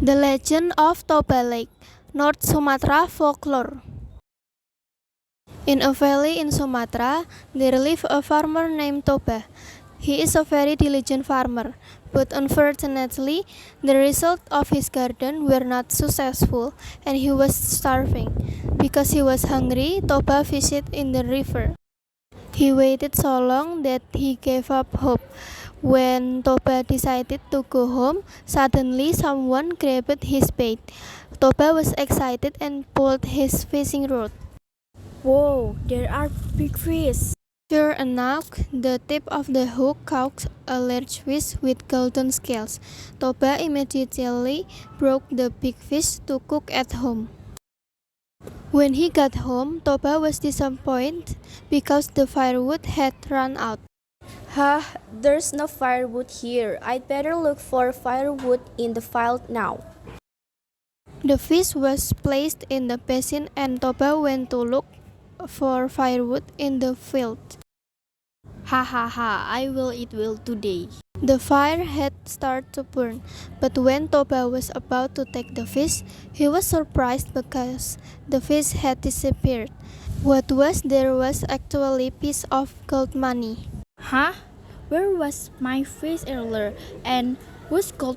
The Legend of Toba Lake, North Sumatra folklore. In a valley in Sumatra, there lived a farmer named Toba. He is a very diligent farmer, but unfortunately, the results of his garden were not successful and he was starving. Because he was hungry, Toba fished in the river. He waited so long that he gave up hope. When Toba decided to go home, suddenly someone grabbed his bait. Toba was excited and pulled his fishing rod. Whoa, there are big fish. Sure enough, the tip of the hook caught a large fish with golden scales. Toba immediately broke the big fish to cook at home. When he got home, Toba was disappointed because the firewood had run out. Huh, there's no firewood here. I'd better look for firewood in the field now. The fish was placed in the basin and Toba went to look for firewood in the field. Ha ha ha, I will eat well today. The fire had started to burn, but when Toba was about to take the fish, he was surprised because the fish had disappeared. What was there was actually a piece of gold money. Huh? Where was my fish earlier? And whose gold?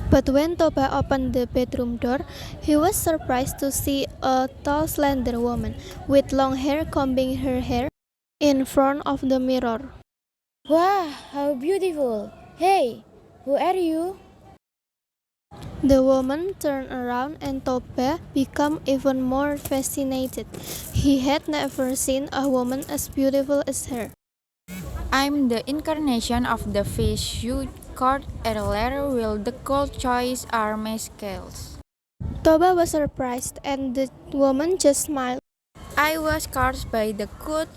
But when Toba opened the bedroom door, he was surprised to see a tall, slender woman with long hair combing her hair in front of the mirror. Wow, how beautiful. Hey, who are you? The woman turned around and Toba became even more fascinated. He had never seen a woman as beautiful as her. I'm the incarnation of the fish you caught earlier. Will the gold choice are my scales? Toba was surprised and the woman just smiled. I was cursed by the goat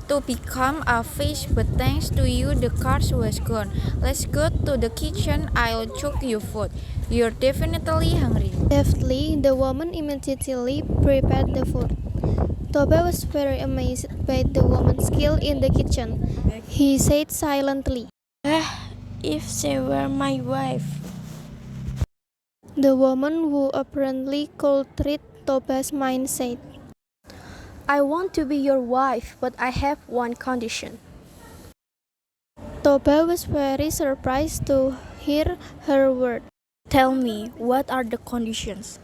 to become a fish, but thanks to you the curse was gone. Let's go to the kitchen, I'll cook you food. You're definitely hungry. Deftly, the woman immediately prepared the food. Toba was very amazed by the woman's skill in the kitchen. He said silently. If she were my wife. The woman who apparently could read Toba's mind said, I want to be your wife, but I have one condition. Toba was very surprised to hear her word. Tell me, what are the conditions?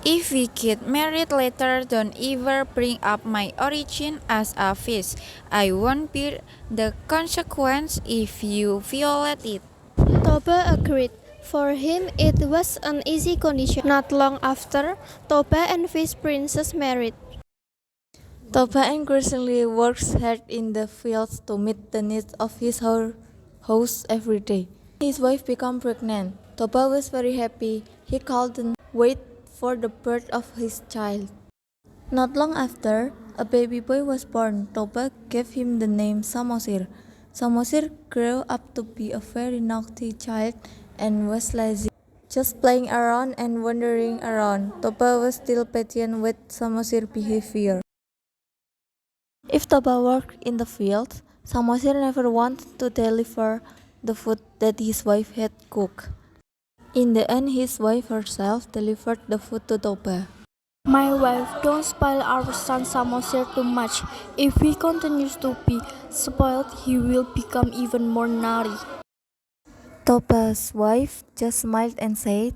If we get married later, don't ever bring up my origin as a fish. I won't bear the consequence if you violate it. Toba agreed. For him, it was an easy condition. Not long after, Toba and Fish Princess married. Toba increasingly works hard in the fields to meet the needs of his house every day. His wife became pregnant. Toba was very happy. He couldn't wait for the birth of his child. Not long after, a baby boy was born. Toba gave him the name Samosir. Samosir grew up to be a very naughty child and was lazy, just playing around and wandering around. Toba was still patient with Samosir's behavior. If Toba worked in the fields, Samosir never wanted to deliver the food that his wife had cooked. In the end, his wife herself delivered the food to Toba. My wife, don't spoil our son Samosir too much. If he continues to be spoiled, he will become even more naughty. Toba's wife just smiled and said,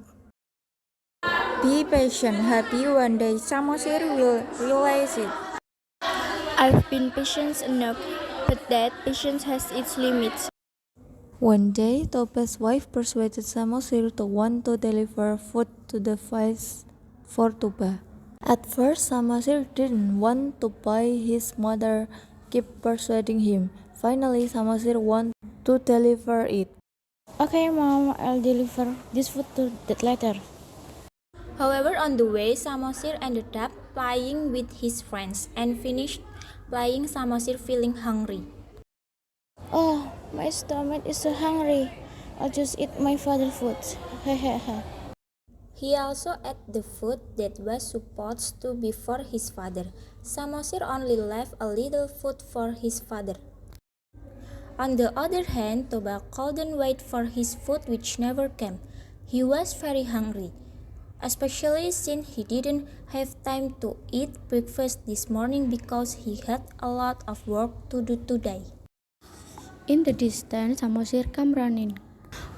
Be patient, happy one day Samosir will realize it. I've been patient enough, but that patience has its limits. One day, Toba's wife persuaded Samosir to want to deliver food to the fields for Toba. At first, Samosir didn't want to buy. His mother kept persuading him. Finally, Samosir wanted to deliver it. Okay, Mom, I'll deliver this food to that later. However, on the way, Samosir ended up playing with his friends and finished playing Samosir feeling hungry. Oh, my stomach is so hungry. I'll just eat my father's food. Hehehe. He also ate the food that was supposed to be for his father. Samosir only left a little food for his father. On the other hand, Toba couldn't wait for his food which never came. He was very hungry, especially since he didn't have time to eat breakfast this morning because he had a lot of work to do today. In the distance, Samosir came running.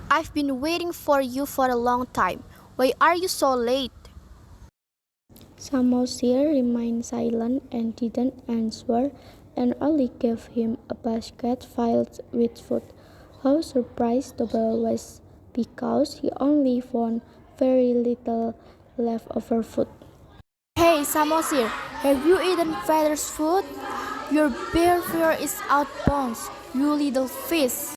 I've been waiting for you for a long time. Why are you so late? Samosir remained silent and didn't answer, and only gave him a basket filled with food. How surprised Toba was because he only found very little leftover food. Hey, Samosir, have you eaten father's food? Your behavior is outbounds, you little fish.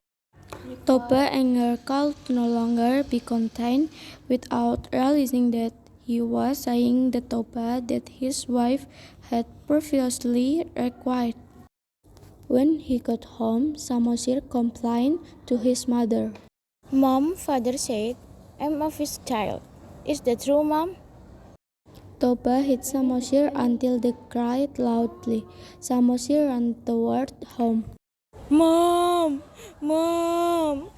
Toba's anger could no longer be contained. Without realizing that he was saying the Toba that his wife had previously required. When he got home, Samosir complained to his mother. Mom, father said, I'm a fish child. Is that true, Mom? Toba hit Samosir until they cried loudly. Samosir ran toward home. Mom! Mom!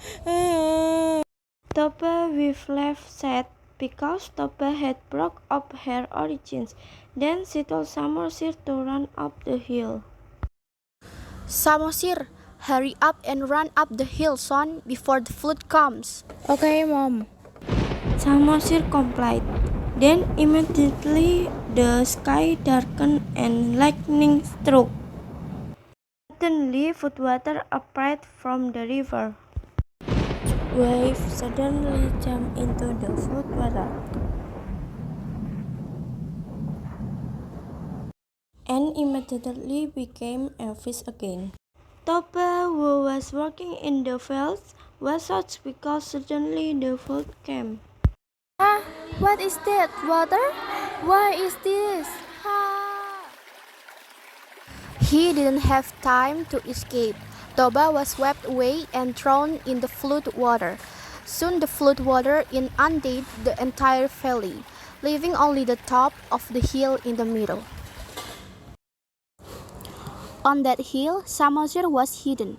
Toba with laugh said because Toba had broke up her origins. Then she told Samosir to run up the hill. Samosir, hurry up and run up the hill, son, before the flood comes. Okay, Mom. Samosir complied. Then immediately the sky darkened and lightning struck. Suddenly, floodwater appeared from the river. Waves suddenly jumped into the floodwater and immediately became a fish again. Toba, who was working in the fields, was shocked because suddenly the flood came. What is that, water? Why is this? He didn't have time to escape. Toba was swept away and thrown in the flood water. Soon the flood water inundated the entire valley, leaving only the top of the hill in the middle. On that hill, Samosir was hidden.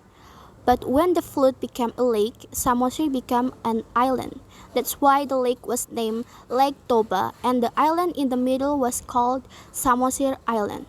But when the flood became a lake, Samosir became an island. That's why the lake was named Lake Toba, and the island in the middle was called Samosir Island.